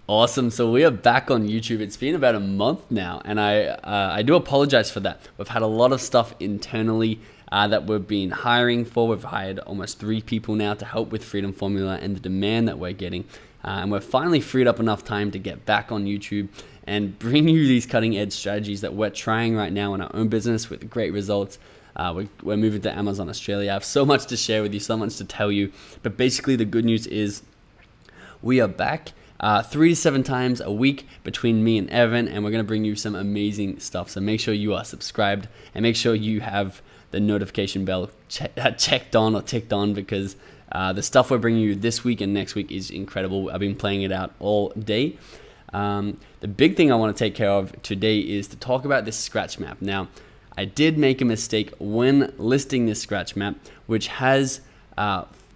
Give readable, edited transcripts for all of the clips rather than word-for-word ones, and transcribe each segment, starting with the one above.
Awesome. So we are back on YouTube. It's been about a month now, and I do apologize for that. We've had a lot of stuff internally that we've been hiring for. We've hired almost 3 people now to help with Freedom Formula and the demand that we're getting. And we've finally freed up enough time to get back on YouTube and bring you these cutting edge strategies that we're trying right now in our own business with great results. We're moving to Amazon Australia. I have so much to share with you, so much to tell you. But basically the good news is we are back 3 to 7 times a week between me and Evan, and we're going to bring you some amazing stuff. So make sure you are subscribed and make sure you have the notification bell checked on or ticked on, because the stuff we're bringing you this week and next week is incredible. I've been playing it out all day. The big thing I want to take care of today is to talk about this scratch map. Now, I did make a mistake when listing this scratch map, which has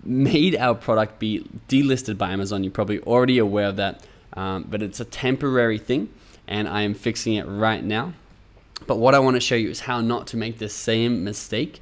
made our product be delisted by Amazon. You're probably already aware of that, but it's a temporary thing, and I am fixing it right now. But what I want to show you is how not to make the same mistake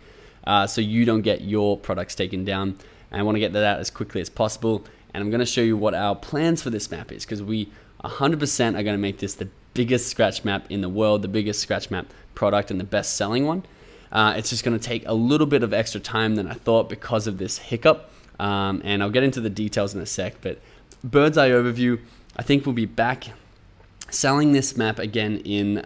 so you don't get your products taken down. And I want to get that out as quickly as possible, and I'm going to show you what our plans for this map is, because we 100% are going to make this the biggest scratch map in the world, the biggest scratch map product and the best selling one. It's just going to take a little bit of extra time than I thought because of this hiccup, and I'll get into the details in a sec. But bird's eye overview, I think we'll be back selling this map again in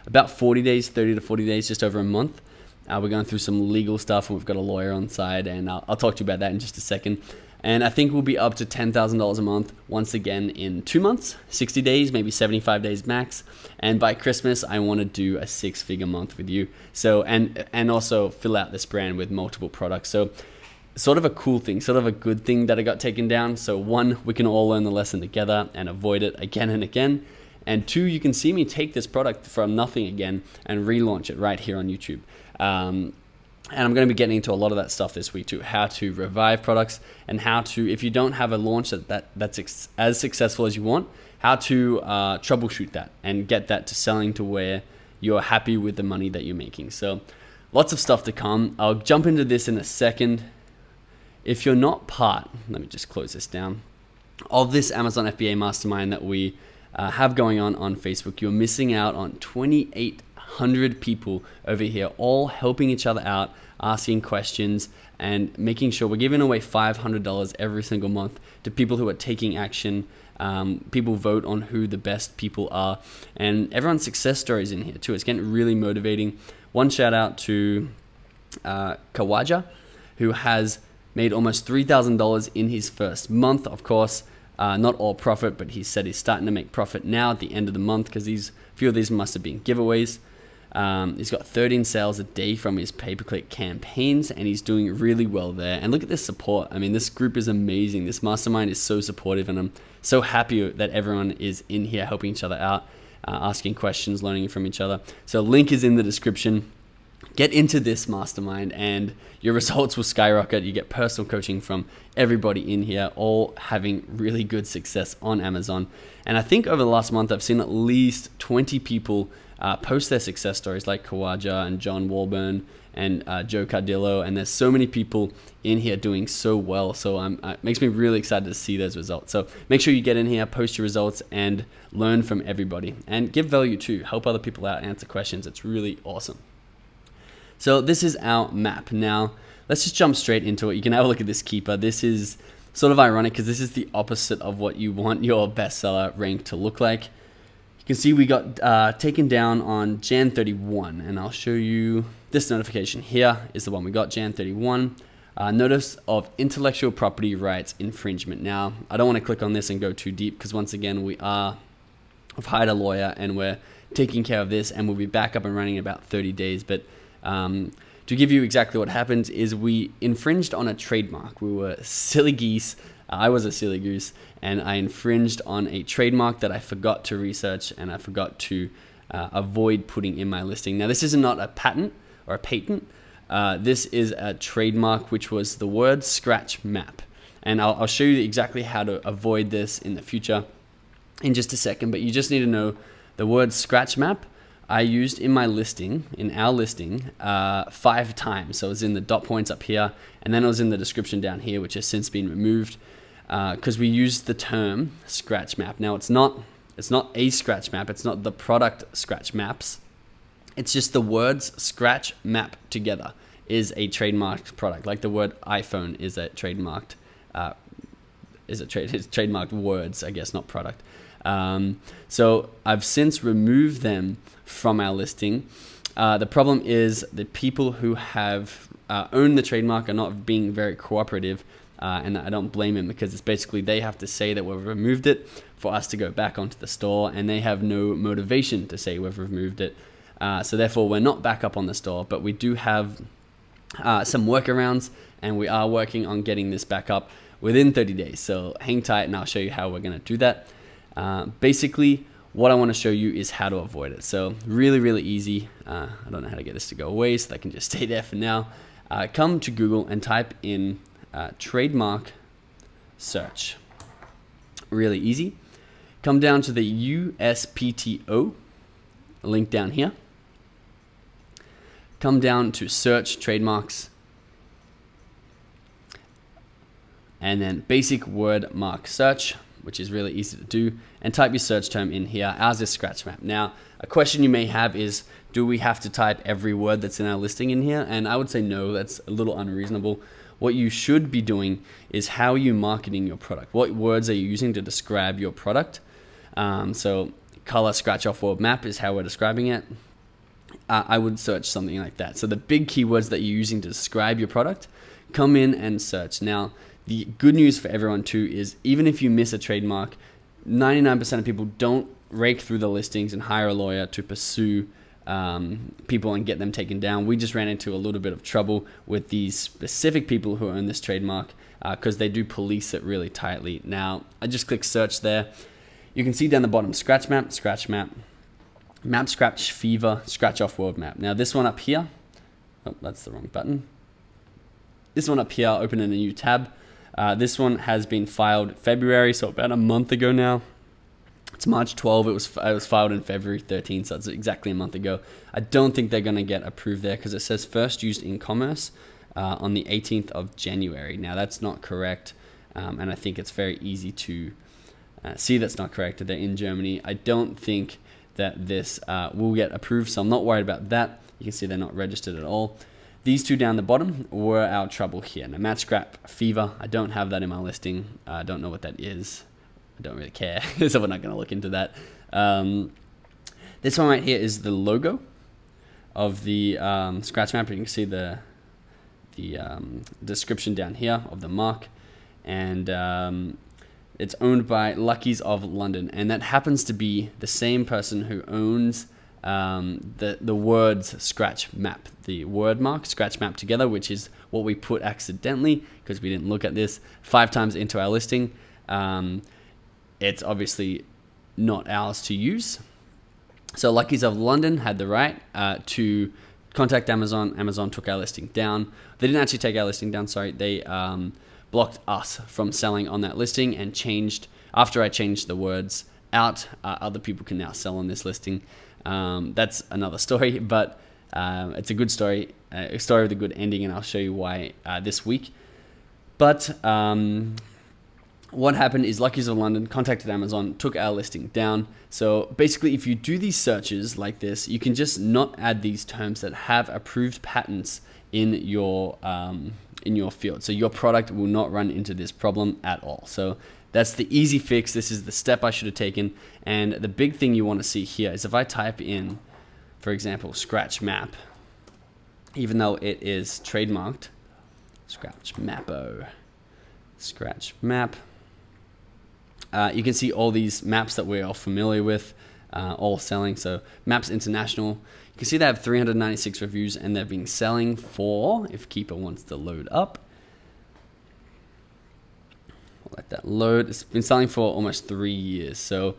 about 40 days, 30 to 40 days, just over a month. We're going through some legal stuff, and we've got a lawyer on side, and I'll talk to you about that in just a second. And I think we'll be up to $10,000 a month once again in 2 months, 60 days, maybe 75 days max. And by Christmas, I want to do a 6-figure month with you. So, and also fill out this brand with multiple products. So sort of a cool thing, sort of a good thing that I got taken down. So 1, we can all learn the lesson together and avoid it again and again. And 2, you can see me take this product from nothing again and relaunch it right here on YouTube. And I'm going to be getting into a lot of that stuff this week too, how to revive products and how to, if you don't have a launch that's as successful as you want, how to troubleshoot that and get that to selling to where you're happy with the money that you're making. So lots of stuff to come. I'll jump into this in a second. If you're not part, let me just close this down, of this Amazon FBA mastermind that we have going on Facebook, you're missing out on 2,800 people over here, all helping each other out, asking questions, and making sure we're giving away $500 every single month to people who are taking action. People vote on who the best people are, and everyone's success stories in here too. It's getting really motivating. One shout out to Kawaja, who has made almost $3,000 in his first month. Of course, not all profit, but he said he's starting to make profit now at the end of the month, because a few of these must have been giveaways. He's got 13 sales a day from his pay-per-click campaigns, and he's doing really well there. And look at this support. I mean, this group is amazing. This mastermind is so supportive, and I'm so happy that everyone is in here helping each other out, asking questions, learning from each other. So link is in the description. Get into this mastermind and your results will skyrocket. You get personal coaching from everybody in here, all having really good success on Amazon. And I think over the last month, I've seen at least 20 people post their success stories, like Kawaja and John Walburn and Joe Cardillo. And there's so many people in here doing so well. So it makes me really excited to see those results. So make sure you get in here, post your results, and learn from everybody. And give value too. Help other people out, answer questions. It's really awesome. So this is our map. Now, let's just jump straight into it. You can have a look at this keeper. This is sort of ironic because this is the opposite of what you want your bestseller rank to look like. You can see we got taken down on Jan 31, and I'll show you this notification here is the one we got, Jan 31. Notice of intellectual property rights infringement. Now, I don't want to click on this and go too deep because once again, we've hired a lawyer and we're taking care of this, and we'll be back up and running in about 30 days. But to give you exactly what happened is we infringed on a trademark. We were silly geese. I was a silly goose, and I infringed on a trademark that I forgot to research and I forgot to avoid putting in my listing. Now, this is not a patent or a patent. This is a trademark, which was the word scratch map. And I'll show you exactly how to avoid this in the future in just a second, but you just need to know the word scratch map I used in my listing, in our listing, 5 times. So it was in the dot points up here, and then it was in the description down here, which has since been removed. because we use the term scratch map. Now it's not a scratch map. It's not the product scratch maps. It's just the words scratch map together is a trademarked product. Like the word iPhone is a trademarked, it's trademarked words, I guess, not product. So I've since removed them from our listing. The problem is the people who have owned the trademark are not being very cooperative, and I don't blame them, because it's basically they have to say that we've removed it for us to go back onto the store, and they have no motivation to say we've removed it. So therefore, we're not back up on the store, but we do have some workarounds, and we are working on getting this back up within 30 days. So hang tight, and I'll show you how we're going to do that. Basically, what I want to show you is how to avoid it. So really, really easy. I don't know how to get this to go away, so that can just stay there for now. Come to Google and type in trademark search. Really easy. Come down to the USPTO link down here. Come down to search trademarks, and then basic word mark search, which is really easy to do, and type your search term in here. Ours is scratch map. Now, a question you may have is, do we have to type every word that's in our listing in here? And I would say no, that's a little unreasonable. What you should be doing is, how are you marketing your product? What words are you using to describe your product? So color scratch off word map is how we're describing it. I would search something like that. So the big keywords that you're using to describe your product, come in and search. Now, the good news for everyone too is, even if you miss a trademark, 99% of people don't rake through the listings and hire a lawyer to pursue people and get them taken down. We just ran into a little bit of trouble with these specific people who own this trademark, because they do police it really tightly. Now, I just click search there. You can see down the bottom, scratch map, map scratch fever, scratch off world map. Now this one up here, oh, that's the wrong button. This one up here, open in a new tab. This one has been filed February, so about a month ago now. It's March 12, it was filed in February 13, so it's exactly a month ago. I don't think they're gonna get approved there, because it says first used in commerce on the 18th of January. Now that's not correct, and I think it's very easy to see that's not correct. They're in Germany. I don't think that this will get approved, so I'm not worried about that. You can see they're not registered at all. These two down the bottom were our trouble here. Now, match scrap fever, I don't have that in my listing. I don't know what that is. I don't really care, so we're not going to look into that. This one right here is the logo of the scratch map. You can see the description down here of the mark, and it's owned by Lucky's of London, and that happens to be the same person who owns the words scratch map, the word mark scratch map together, which is what we put accidentally because we didn't look at this 5 times into our listing. It's obviously not ours to use. So Lucky's of London had the right to contact Amazon. Amazon took our listing down. They didn't actually take our listing down, sorry. They blocked us from selling on that listing, and changed, after I changed the words out, other people can now sell on this listing. That's another story, but it's a good story, a story with a good ending, and I'll show you why this week. But what happened is Lucky's of London contacted Amazon, took our listing down. So basically, if you do these searches like this, you can just not add these terms that have approved patents in your field. So your product will not run into this problem at all. So that's the easy fix. This is the step I should have taken. And the big thing you want to see here is, if I type in, for example, scratch map, even though it is trademarked, scratch mapo, scratch map, you can see all these maps that we're all familiar with, all selling. So Maps International, you can see they have 396 reviews, and they've been selling for, if Keeper wants to load up, we'll let that load. It's been selling for almost 3 years. So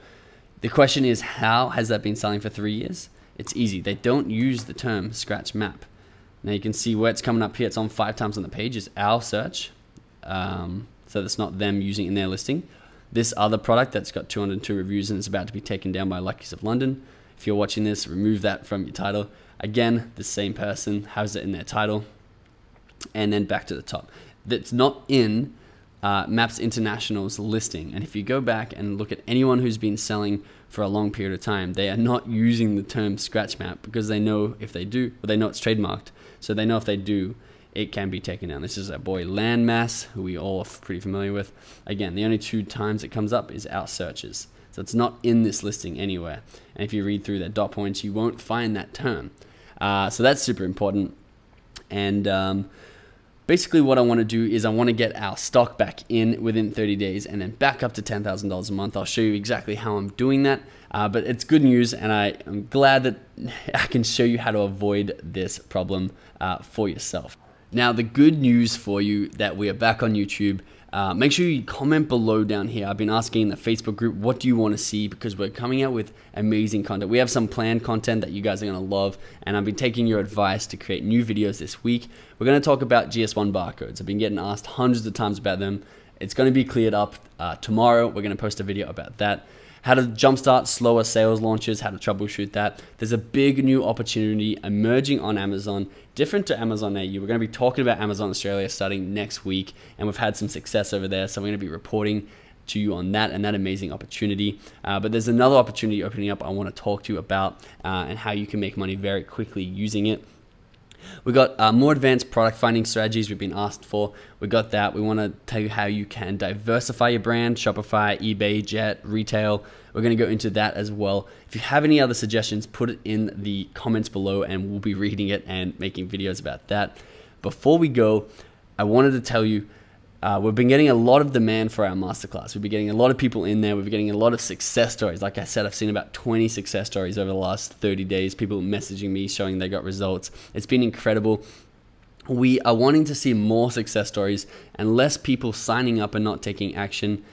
the question is, how has that been selling for 3 years? It's easy. They don't use the term scratch map. Now you can see where it's coming up here. It's on 5 times on the page. It's our search. So that's not them using it in their listing. This other product that's got 202 reviews and is about to be taken down by Lucky's of London. If you're watching this, remove that from your title. Again, the same person has it in their title. And then back to the top. That's not in Maps International's listing. And if you go back and look at anyone who's been selling for a long period of time, they are not using the term scratch map because they know if they do, or they know it's trademarked. So they know if they do, it can be taken down. This is our boy Landmass, who we all are pretty familiar with. Again, the only 2 times it comes up is our searches. So it's not in this listing anywhere. And if you read through their dot points, you won't find that term. So that's super important. And basically what I want to do is I want to get our stock back in within 30 days and then back up to $10,000 a month. I'll show you exactly how I'm doing that. But it's good news, and I'm glad that I can show you how to avoid this problem for yourself. Now, the good news for you that we are back on YouTube, make sure you comment below down here. I've been asking in the Facebook group, what do you want to see? Because we're coming out with amazing content. We have some planned content that you guys are going to love, and I've been taking your advice to create new videos this week. We're going to talk about GS1 barcodes. I've been getting asked hundreds of times about them. It's going to be cleared up tomorrow. We're going to post a video about that. How to jumpstart slower sales launches, how to troubleshoot that. There's a big new opportunity emerging on Amazon, different to Amazon AU. We're going to be talking about Amazon Australia starting next week, and we've had some success over there, so we're going to be reporting to you on that and that amazing opportunity. But there's another opportunity opening up I want to talk to you about and how you can make money very quickly using it. We got more advanced product finding strategies we've been asked for. We got that. We want to tell you how you can diversify your brand, Shopify, eBay, Jet, retail. We're going to go into that as well. If you have any other suggestions, put it in the comments below and we'll be reading it and making videos about that. Before we go, I wanted to tell you, we've been getting a lot of demand for our masterclass. We've been getting a lot of people in there. We've been getting a lot of success stories. Like I said, I've seen about 20 success stories over the last 30 days. People messaging me, showing they got results. It's been incredible. We are wanting to see more success stories and less people signing up and not taking action.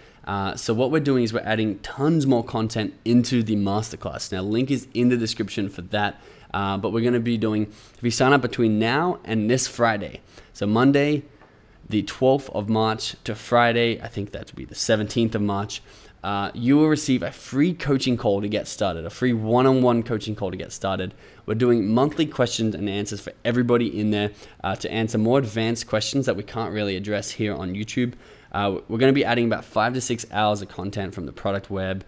So what we're doing is we're adding tons more content into the masterclass. Now, link is in the description for that. But we're going to be doing, if you sign up between now and this Friday, so Monday, the 12th of March to Friday, I think that would be the 17th of March, you will receive a free coaching call to get started, a free one-on-one coaching call to get started. We're doing monthly questions and answers for everybody in there to answer more advanced questions that we can't really address here on YouTube. We're going to be adding about 5 to 6 hours of content from the product web,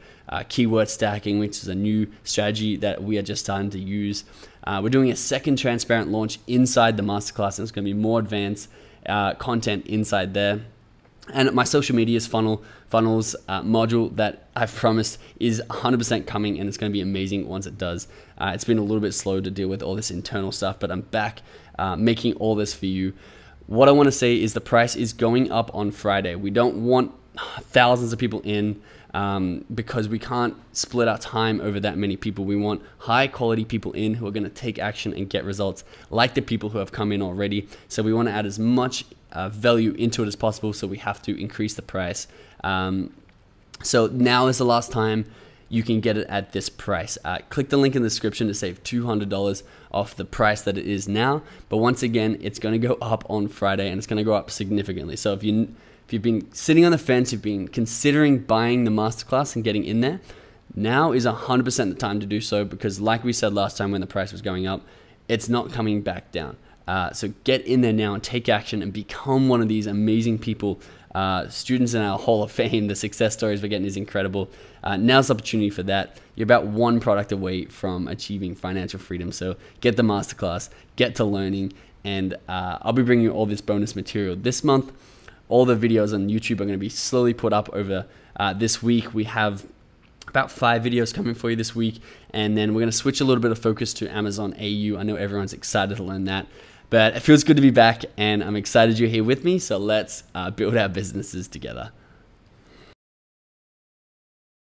keyword stacking, which is a new strategy that we are just starting to use. We're doing a second transparent launch inside the masterclass, and it's going to be more advanced content inside there. And my social medias funnels module that I've promised is 100% coming, and it's going to be amazing once it does. It's been a little bit slow to deal with all this internal stuff, but I'm back making all this for you. What I want to say is the price is going up on Friday. We don't want thousands of people in because we can't split our time over that many people. We want high quality people in who are going to take action and get results like the people who have come in already. So we want to add as much value into it as possible, so we have to increase the price. So now is the last time you can get it at this price. Click the link in the description to save $200 off the price that it is now. But once again, it's going to go up on Friday, and it's going to go up significantly. So if you've been sitting on the fence, you've been considering buying the masterclass and getting in there, now is 100% the time to do so, because like we said last time when the price was going up, it's not coming back down. So get in there now and take action and become one of these amazing people, students in our Hall of Fame. The success stories we're getting is incredible. Now's the opportunity for that. You're about one product away from achieving financial freedom. So get the masterclass, get to learning, and I'll be bringing you all this bonus material this month. All the videos on YouTube are going to be slowly put up over this week. We have about 5 videos coming for you this week, and then we're going to switch a little bit of focus to Amazon AU. I know everyone's excited to learn that, but it feels good to be back, and I'm excited you're here with me. So let's build our businesses together.